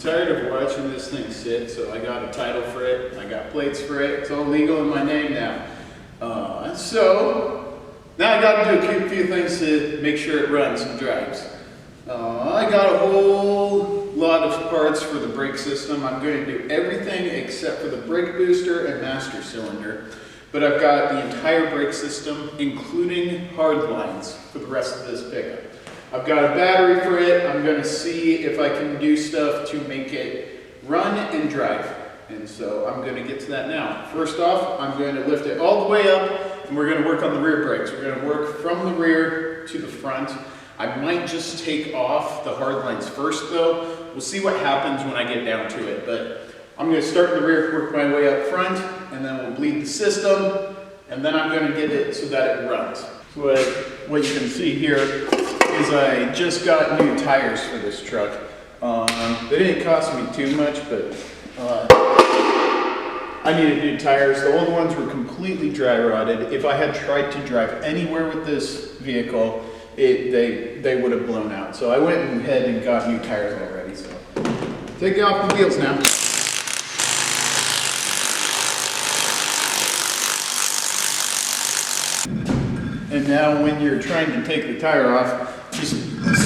tired of watching this thing sit, so I got a title for it, I got plates for it, it's all legal in my name now. So now I got to do a few things to make sure it runs and drives. I got a whole lot of parts for the brake system. I'm going to do everything except for the brake booster and master cylinder. But I've got the entire brake system, including hard lines, for the rest of this pickup. I've got a battery for it. I'm going to see if I can do stuff to make it run and drive. And so I'm going to get to that now. First off, I'm going to lift it all the way up, and we're going to work on the rear brakes. We're going to work from the rear to the front. I might just take off the hard lines first though. We'll see what happens when I get down to it. But I'm going to start in the rear, work my way up front, and then we'll bleed the system, and then I'm going to get it so that it runs. So what you can see here is I just got new tires for this truck. They didn't cost me too much, but I needed new tires. The old ones were completely dry rotted. If I had tried to drive anywhere with this vehicle, they would have blown out. So I went ahead and got new tires already. So take off the wheels now. And now when you're trying to take the tire off, just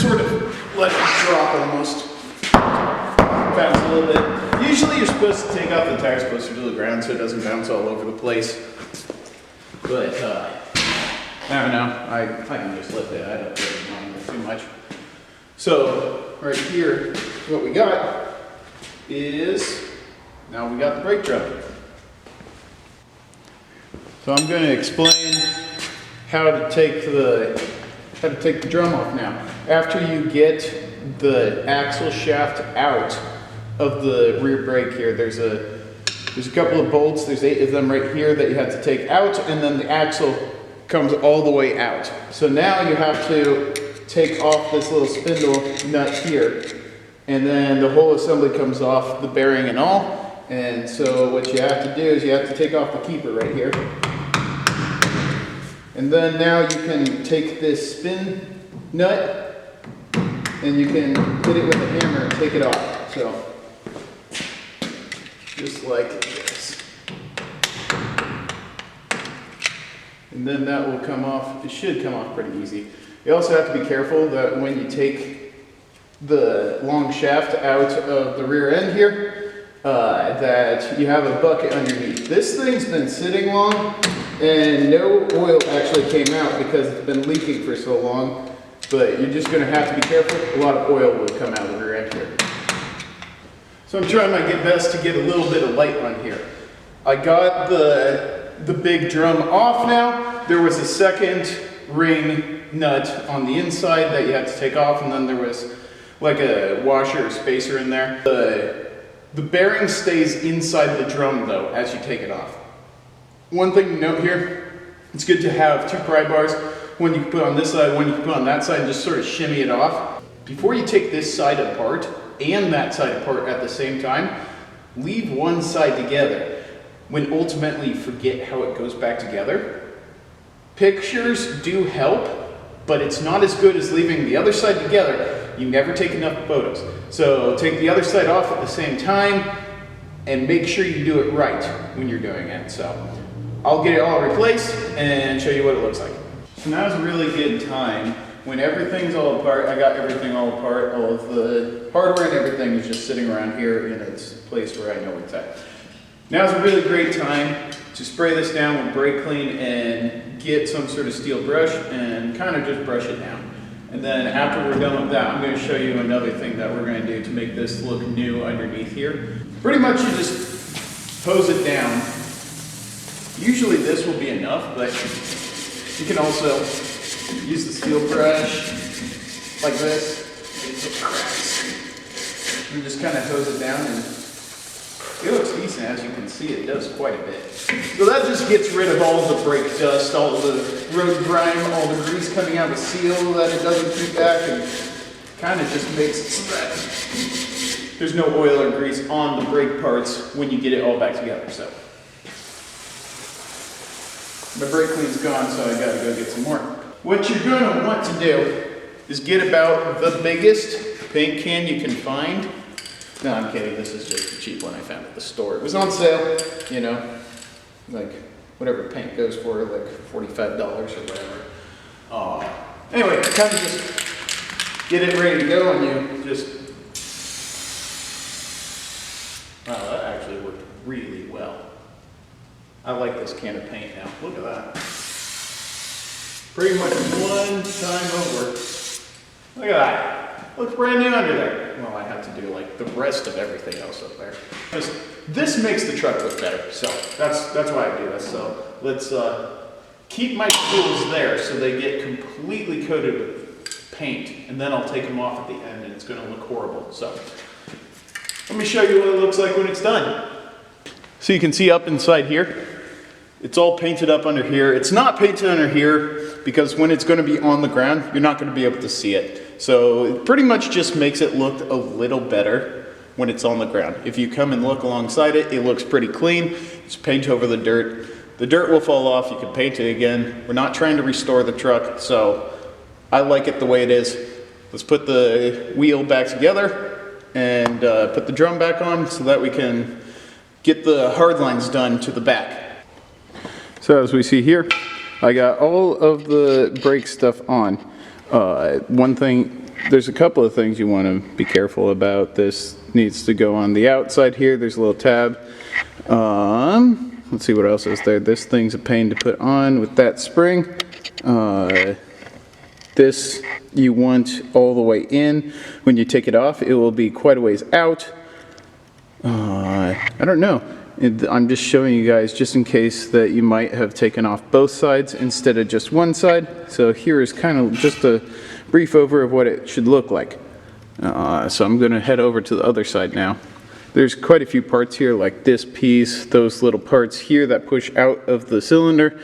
sort of let it drop almost. Bounce a little bit. Usually you're supposed to take off the tires closer to the ground so it doesn't bounce all over the place. But I don't know, I can just lift it. I don't really mind it too much. So right here, what we got is, now we got the brake drum. So I'm going to explain how to take the drum off now. After you get the axle shaft out of the rear brake here, there's a couple of bolts, there's 8 of them right here that you have to take out, and then the axle comes all the way out. So now you have to take off this little spindle nut here, and then the whole assembly comes off, the bearing and all. And so what you have to do is you have to take off the keeper right here. And then now you can take this spin nut and you can hit it with a hammer and take it off. So, just like this. And then that will come off, it should come off pretty easy. You also have to be careful that when you take the long shaft out of the rear end here, that you have a bucket underneath. This thing's been sitting long, and no oil actually came out because it's been leaking for so long, but you're just going to have to be careful. A lot of oil will come out of the rear end here. So I'm trying my best to get a little bit of light on here. I got the big drum off now. There was a second ring nut on the inside that you had to take off, and then there was like a washer or spacer in there. The bearing stays inside the drum though as you take it off. One thing to note here, it's good to have 2 pry bars, one you can put on this side, one you can put on that side, and just sort of shimmy it off. Before you take this side apart and that side apart at the same time, leave one side together. When ultimately you forget how it goes back together, pictures do help, but it's not as good as leaving the other side together. You never take enough photos. So take the other side off at the same time and make sure you do it right when you're doing it. So I'll get it all replaced and show you what it looks like. So now's a really good time when everything's all apart. I got everything all apart. All of the hardware and everything is just sitting around here in its place where I know it's at. Now's a really great time to spray this down with brake clean and get some sort of steel brush and kind of just brush it down. And then after we're done with that, I'm going to show you another thing that we're going to do to make this look new underneath here. Pretty much you just hose it down. Usually this will be enough, but you can also use the steel brush like this. It cracks. And just kind of hose it down, and it looks decent. As you can see, it does quite a bit. So that just gets rid of all the brake dust, all the road grime, all the grease coming out of the seal that it doesn't keep back, and kind of just makes it so that there's no oil or grease on the brake parts when you get it all back together. So my brake clean's gone, so I gotta go get some more. What you're gonna want to do is get about the biggest paint can you can find No, I'm kidding. This is just the cheap one I found at the store. It was on sale, you know, like whatever paint goes for, like $45 or whatever. Anyway, kind of just get it ready to go, and you just, wow, that actually worked really well. I like this can of paint now. Look at that. Pretty much one time over. Look at that. Looks brand new under there. Well, I have to do like the rest of everything else up there. This makes the truck look better, so that's why I do this. So let's keep my tools there so they get completely coated with paint, and then I'll take them off at the end, and it's going to look horrible. So let me show you what it looks like when it's done. So you can see up inside here, it's all painted up under here. It's not painted under here because when it's going to be on the ground, you're not going to be able to see it. So it pretty much just makes it look a little better when it's on the ground. If you come and look alongside it, it looks pretty clean. Just paint over the dirt. The dirt will fall off. You can paint it again. We're not trying to restore the truck, so I like it the way it is. Let's put the wheel back together and put the drum back on so that we can get the hard lines done to the back. So as we see here, I got all of the brake stuff on. One thing, there's a couple of things you want to be careful about. This needs to go on the outside here. There's a little tab. Let's see what else is there. This thing's a pain to put on with that spring. This you want all the way in. When you take it off, it will be quite a ways out. I don't know. I'm just showing you guys just in case that you might have taken off both sides instead of just one side. So here is kind of just a brief over of what it should look like. So I'm going to head over to the other side now. There's quite a few parts here, like this piece, those little parts here that push out of the cylinder,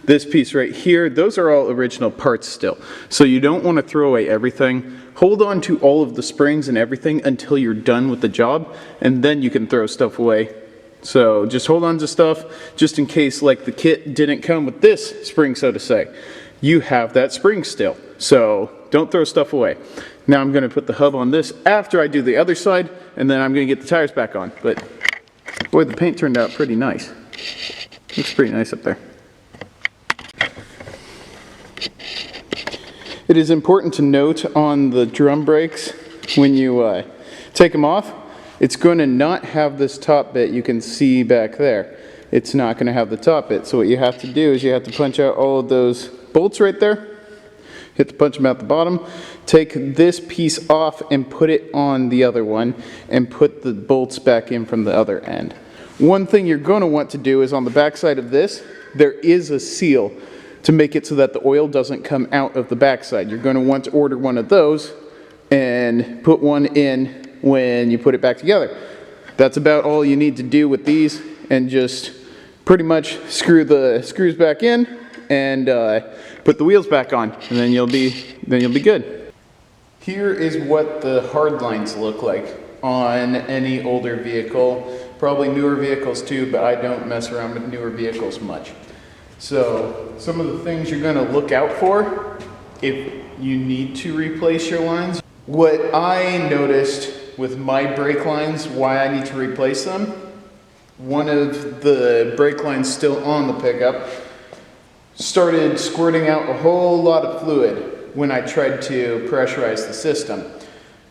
this piece right here. Those are all original parts still. So you don't want to throw away everything. Hold on to all of the springs and everything until you're done with the job, and then you can throw stuff away. So just hold on to stuff just in case, like the kit didn't come with this spring, so to say. You have that spring still, so don't throw stuff away. Now I'm going to put the hub on this after I do the other side, and then I'm going to get the tires back on. But boy, the paint turned out pretty nice. Looks pretty nice up there. It is important to note on the drum brakes when you take them off, it's going to not have this top bit you can see back there. It's not going to have the top bit. So what you have to do is you have to punch out all of those bolts right there. You have to punch them out the bottom. Take this piece off and put it on the other one and put the bolts back in from the other end. One thing you're going to want to do is on the back side of this, there is a seal to make it so that the oil doesn't come out of the backside. You're going to want to order one of those and put one in when you put it back together. That's about all you need to do with these, and just pretty much screw the screws back in and put the wheels back on, and then you'll be good. Here is what the hard lines look like on any older vehicle, probably newer vehicles too, but I don't mess around with newer vehicles much. So some of the things you're going to look out for if you need to replace your lines. What I noticed with my brake lines, why I need to replace them, one of the brake lines still on the pickup started squirting out a whole lot of fluid when I tried to pressurize the system.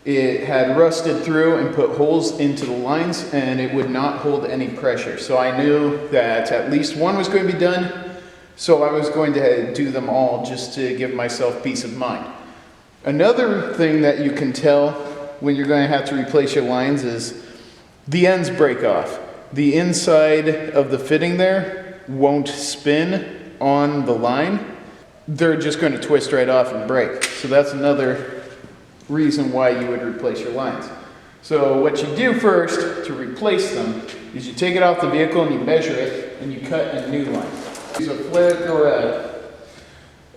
It had rusted through and put holes into the lines, and it would not hold any pressure. So I knew that at least one was going to be done, so I was going to do them all just to give myself peace of mind. Another thing that you can tell when you're going to have to replace your lines is the ends break off. The inside of the fitting there won't spin on the line. They're just going to twist right off and break. So that's another reason why you would replace your lines. So what you do first to replace them is you take it off the vehicle and you measure it and you cut a new line. Use a flip or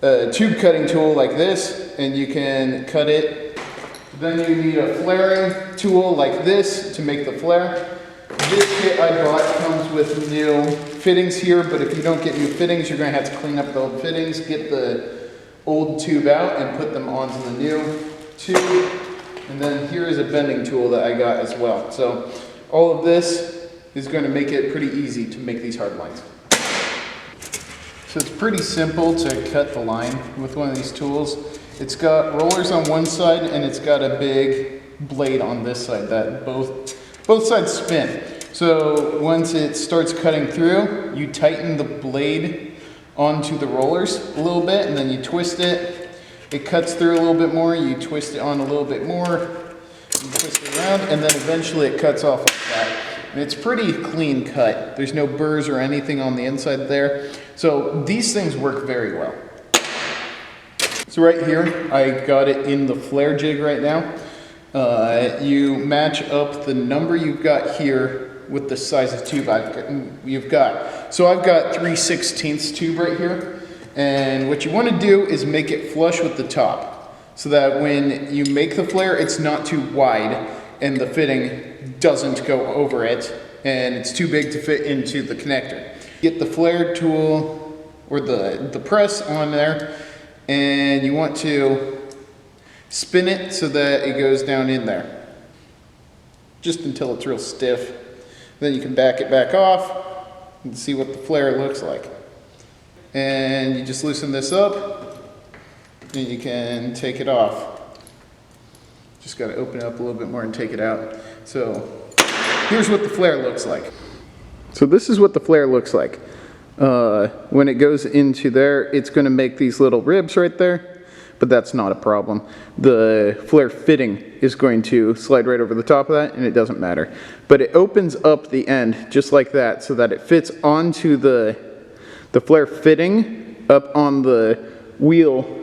a tube cutting tool like this, and you can cut it. Then you need a flaring tool like this to make the flare. This kit I bought comes with new fittings here, but if you don't get new fittings, you're going to have to clean up the old fittings, get the old tube out and put them onto the new tube. and then here is a bending tool that I got as well. So all of this is going to make it pretty easy to make these hard lines. So it's pretty simple to cut the line with one of these tools. It's got rollers on one side and it's got a big blade on this side that both sides spin. So once it starts cutting through, you tighten the blade onto the rollers a little bit and then you twist it. It cuts through a little bit more, you twist it on a little bit more, you twist it around, and then eventually it cuts off like that. And it's pretty clean cut. There's no burrs or anything on the inside there. So these things work very well. So right here, I got it in the flare jig right now. You match up the number you've got here with the size of tube you've got. So I've got 3/16 tube right here. And what you want to do is make it flush with the top so that when you make the flare, it's not too wide and the fitting doesn't go over it and it's too big to fit into the connector. Get the flare tool or the press on there and you want to spin it so that it goes down in there just until it's real stiff. Then you can back it back off and see what the flare looks like. And you just loosen this up and you can take it off. Just got to open it up a little bit more and take it out. So here's what the flare looks like. So this is what the flare looks like. When it goes into there, it's going to make these little ribs right there, but that's not a problem. The flare fitting is going to slide right over the top of that and it doesn't matter. But it opens up the end just like that so that it fits onto the flare fitting up on the wheel.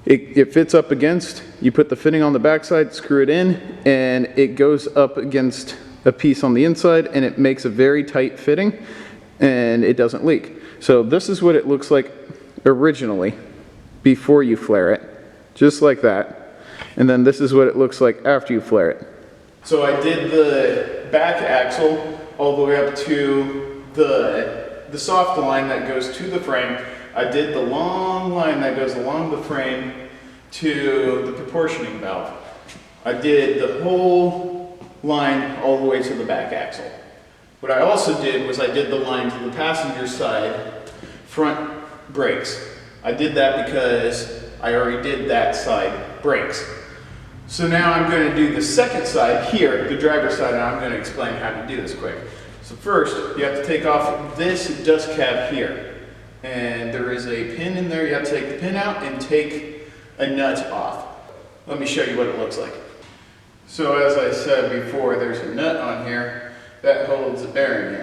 It fits up against, you put the fitting on the backside, screw it in, and it goes up against a piece on the inside and it makes a very tight fitting and it doesn't leak. So this is what it looks like originally before you flare it, just like that. And then this is what it looks like after you flare it. So I did the back axle all the way up to the soft line that goes to the frame. I did the long line that goes along the frame to the proportioning valve. I did the whole line all the way to the back axle. What I also did was I did the line to the passenger side front brakes. I did that because I already did that side brakes. So now I'm going to do the second side here, the driver's side, and I'm going to explain how to do this quick. So first, you have to take off this dust cap here. And there is a pin in there. You have to take the pin out and take a nut off. Let me show you what it looks like. So as I said before, there's a nut on here that holds the bearing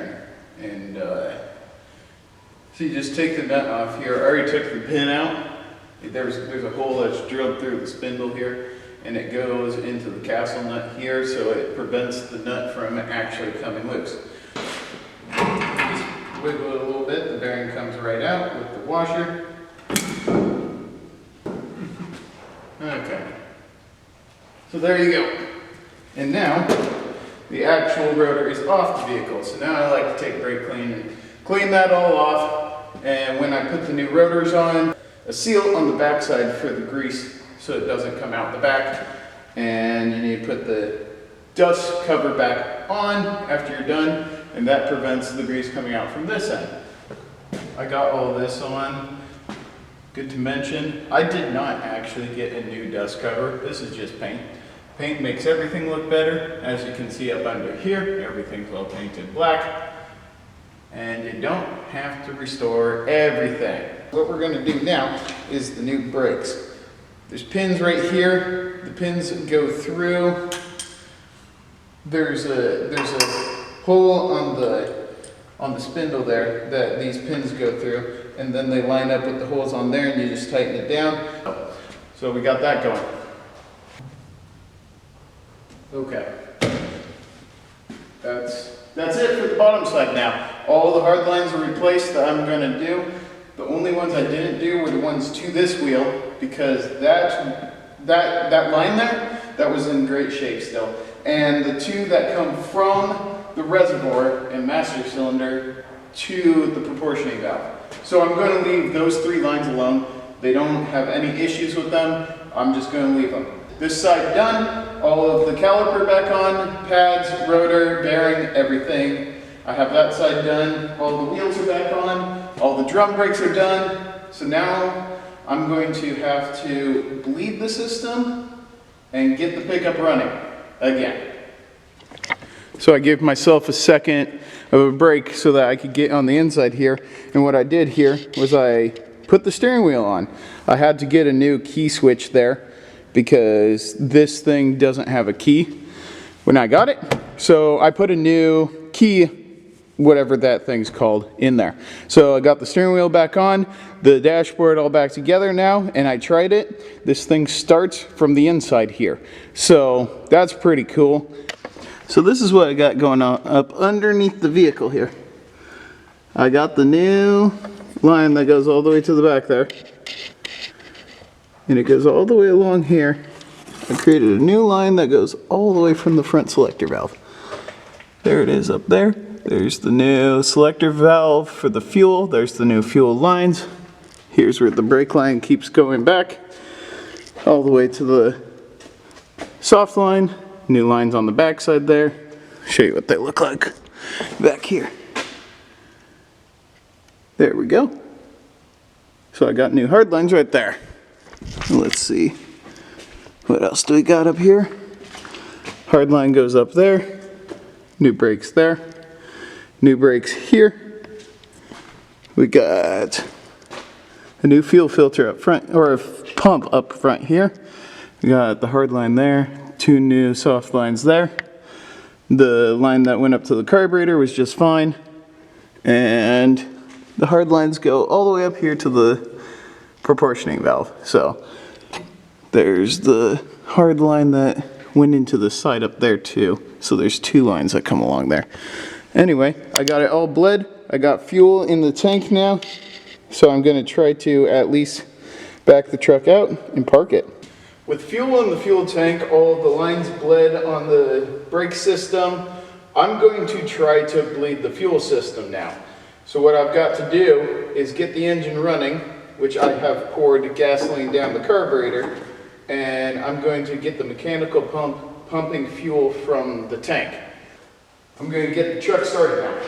in. And so you just take the nut off here. I already took the pin out. There's a hole that's drilled through the spindle here. And it goes into the castle nut here, so it prevents the nut from actually coming loose. Wiggle it a little bit, the bearing comes right out with the washer. Okay. So there you go. And now, the actual rotor is off the vehicle. So now I like to take brake clean and clean that all off. And when I put the new rotors on, a seal on the backside for the grease so it doesn't come out the back. And you need to put the dust cover back on after you're done. And that prevents the grease coming out from this end. I got all this on. Good to mention, I did not actually get a new dust cover. This is just paint. Paint makes everything look better. As you can see up under here, everything's all painted black. And you don't have to restore everything. What we're going to do now is the new brakes. There's pins right here. The pins go through. There's a hole on the spindle there that these pins go through, and then they line up with the holes on there and you just tighten it down. So we got that going. Okay. That's it for the bottom side now. All the hard lines are replaced that I'm going to do. The only ones I didn't do were the ones to this wheel because that line there, that was in great shape still. And the two that come from the reservoir and master cylinder to the proportioning valve. So I'm going to leave those three lines alone. They don't have any issues with them. I'm just going to leave them. This side done, all of the caliper back on, pads, rotor, bearing, everything. I have that side done, all the wheels are back on, all the drum brakes are done. So now I'm going to have to bleed the system and get the pickup running again. So I gave myself a second of a break so that I could get on the inside here. And what I did here was I put the steering wheel on. I had to get a new key switch there because this thing doesn't have a key when I got it. So I put a new key, whatever that thing's called, in there. So I got the steering wheel back on, the dashboard all back together now, and I tried it. This thing starts from the inside here. So that's pretty cool. So this is what I got going on up underneath the vehicle here. I got the new line that goes all the way to the back there. And it goes all the way along here. I created a new line that goes all the way from the front selector valve. There it is up there. There's the new selector valve for the fuel. There's the new fuel lines. Here's where the brake line keeps going back all the way to the soft line. New lines on the back side there. Show you what they look like back here. There we go. So I got new hard lines right there. Let's see. What else do we got up here? Hard line goes up there. New brakes there. New brakes here. We got a new fuel filter up front, or a pump up front here. We got the hard line there. Two new soft lines there. The line that went up to the carburetor was just fine. And the hard lines go all the way up here to the proportioning valve. So there's the hard line that went into the side up there too. So there's two lines that come along there. Anyway, I got it all bled. I got fuel in the tank now. So I'm gonna try to at least back the truck out and park it. With fuel in the fuel tank, all of the lines bled on the brake system, I'm going to try to bleed the fuel system now. So what I've got to do is get the engine running, which I have poured gasoline down the carburetor, and I'm going to get the mechanical pump pumping fuel from the tank. I'm going to get the truck started now.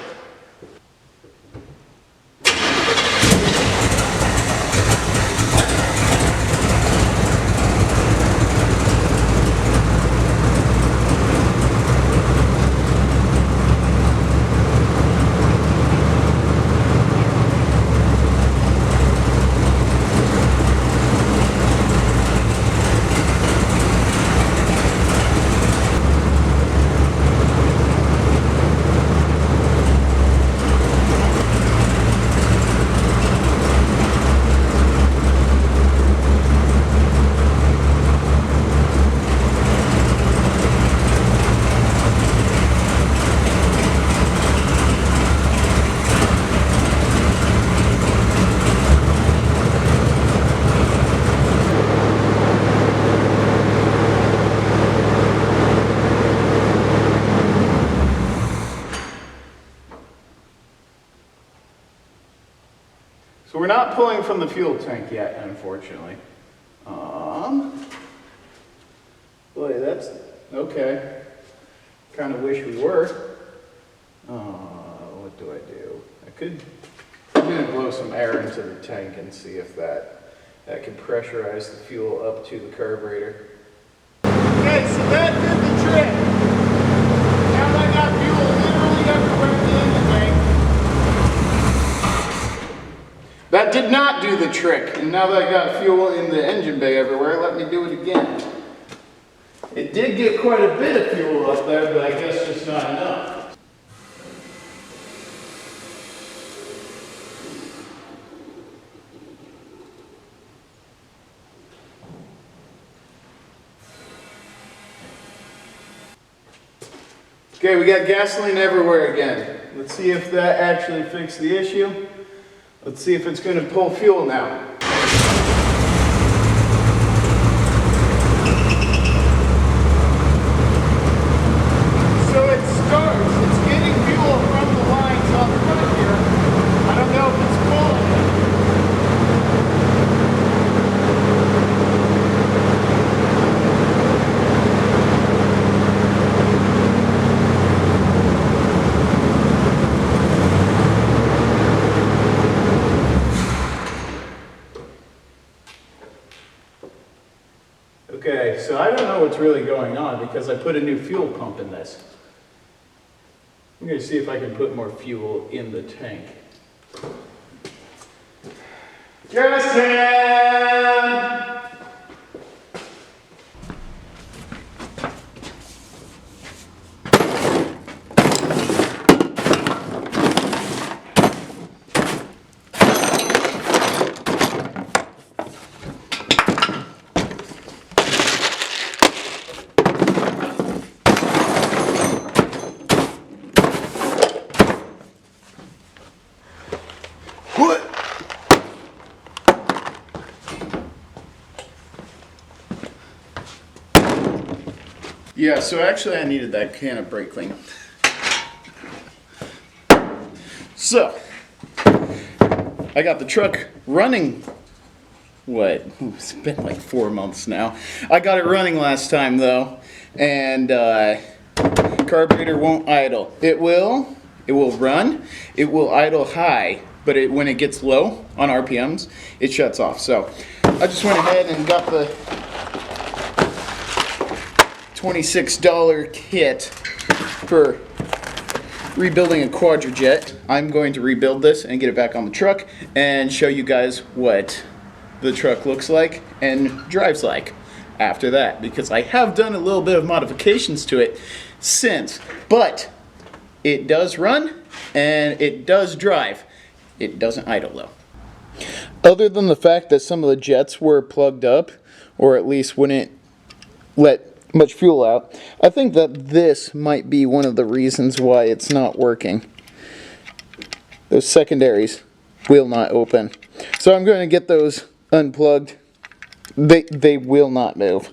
So we're not pulling from the fuel tank yet, unfortunately. Boy, that's okay. Kind of wish we were. What do I do? I'm gonna blow some air into the tank and see if that can pressurize the fuel up to the carburetor. Okay, so that did the trick. Now I got fuel literally everywhere in the engine tank. That did not do the trick, and now that I got fuel in the engine bay everywhere, let me do it again. It did get quite a bit of fuel up there, but I guess just not enough. Okay, we got gasoline everywhere again. Let's see if that actually fixed the issue. Let's see if it's going to pull fuel now. So it starts. It's getting fuel from the lines on the front here. I don't know if it's pulling it. so I don't know what's really going on because I put a new fuel pump in this. I'm going to see if I can put more fuel in the tank. Justin! What? Yeah, so actually I needed that can of brake clean. So, I got the truck running, it's been like 4 months now. I got it running last time though, and carburetor won't idle. It will run, it will idle high, but when it gets low on RPMs, it shuts off. So, I just went ahead and got the $26 kit for rebuilding a Quadrajet. I'm going to rebuild this and get it back on the truck and show you guys what the truck looks like and drives like after that, because I have done a little bit of modifications to it since, but it does run and it does drive. It doesn't idle though. Other than the fact that some of the jets were plugged up, or at least wouldn't let much fuel out, I think that this might be one of the reasons why it's not working. Those secondaries will not open. So I'm going to get those unplugged. They will not move.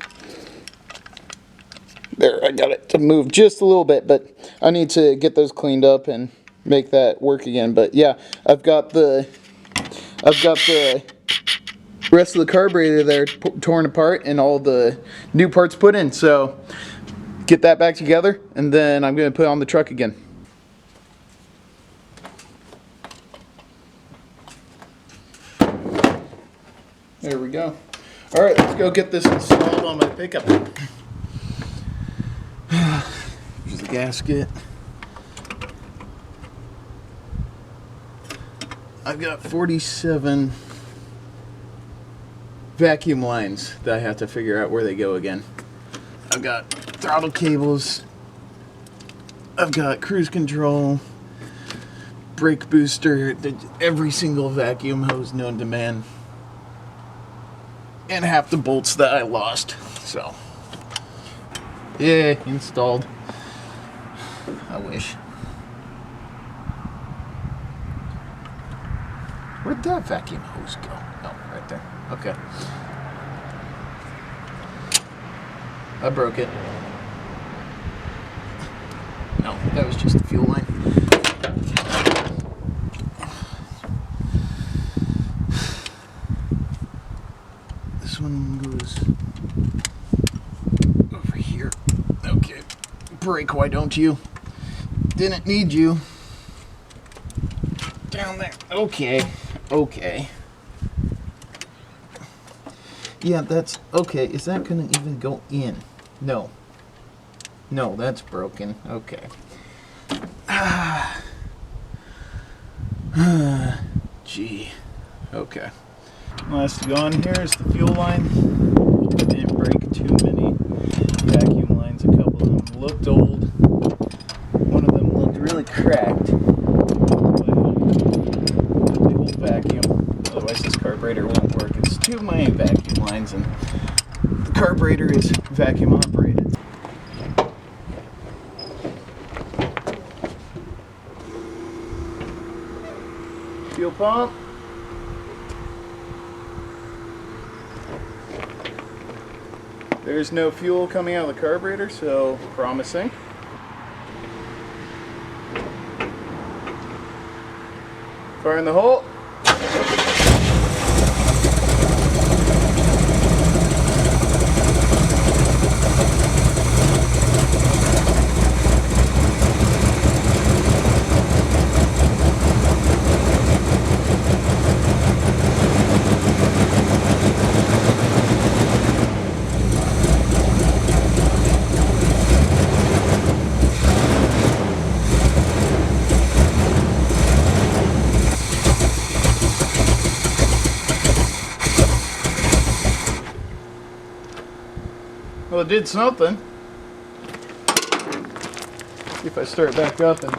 There, I got it to move just a little bit, but I need to get those cleaned up and make that work again. But yeah, I've got the rest of the carburetor there torn apart and all the new parts put in. So get that back together and then I'm going to put it on the truck again. There we go. All right, let's go get this installed on my pickup. Here's the gasket. I've got 47 vacuum lines that I have to figure out where they go again. I've got throttle cables. I've got cruise control, brake booster, every single vacuum hose known to man, and half the bolts that I lost. So, yeah, installed. I wish. Where'd that vacuum hose go? Oh, right there. Okay. I broke it. No, that was just the fuel line. This one goes over here. Okay. Brake, why don't you? Didn't need you. Down there. Okay. Okay. Yeah, that's okay. Is that gonna even go in? No. No, that's broken. Okay. Gee. Okay. Last to go on here is the fuel line. I didn't break too many vacuum lines. A couple of them looked old. One of them looked really cracked. Vacuum, otherwise this carburetor won't work. It's two of my vacuum lines and the carburetor is vacuum operated. Fuel pump. There's no fuel coming out of the carburetor, so promising. Fire in the hole. it did something. See if I start back up and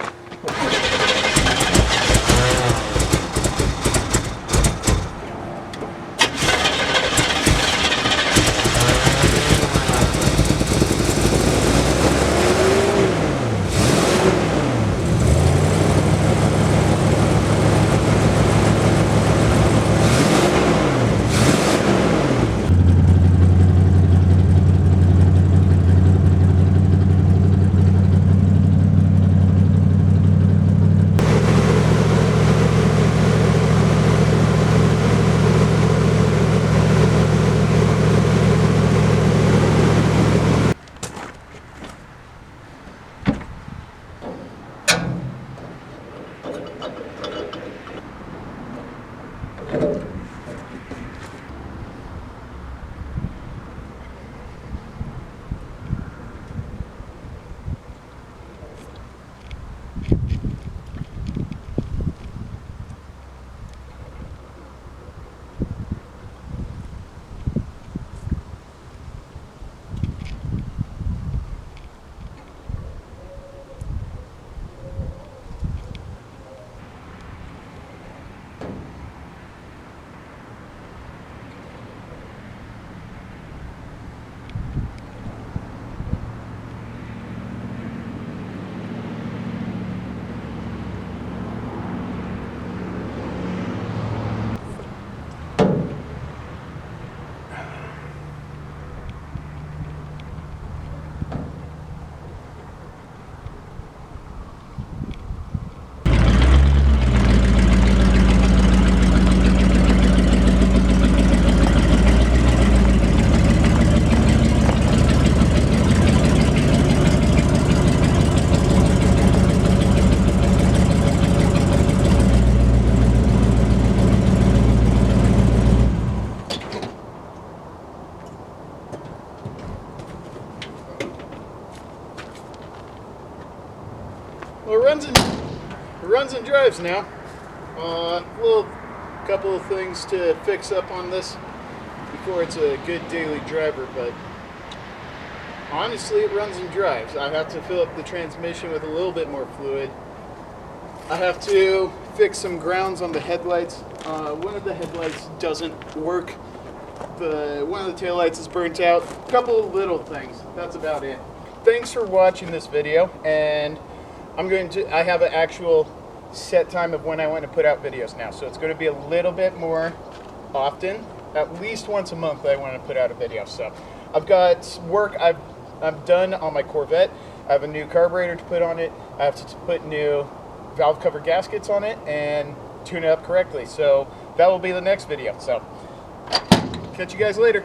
well, it runs and drives now. Little couple of things to fix up on this before it's a good daily driver, but honestly it runs and drives. I have to fill up the transmission with a little bit more fluid. I have to fix some grounds on the headlights. One of the headlights doesn't work. One of the taillights is burnt out. A couple of little things. That's about it. Thanks for watching this video, and I have an actual set time of when I want to put out videos now, so it's going to be a little bit more often, at least once a month I want to put out a video. So I've got work I've done on my Corvette. I have a new carburetor to put on it. I have to put new valve cover gaskets on it and tune it up correctly. So that will be the next video. So catch you guys later.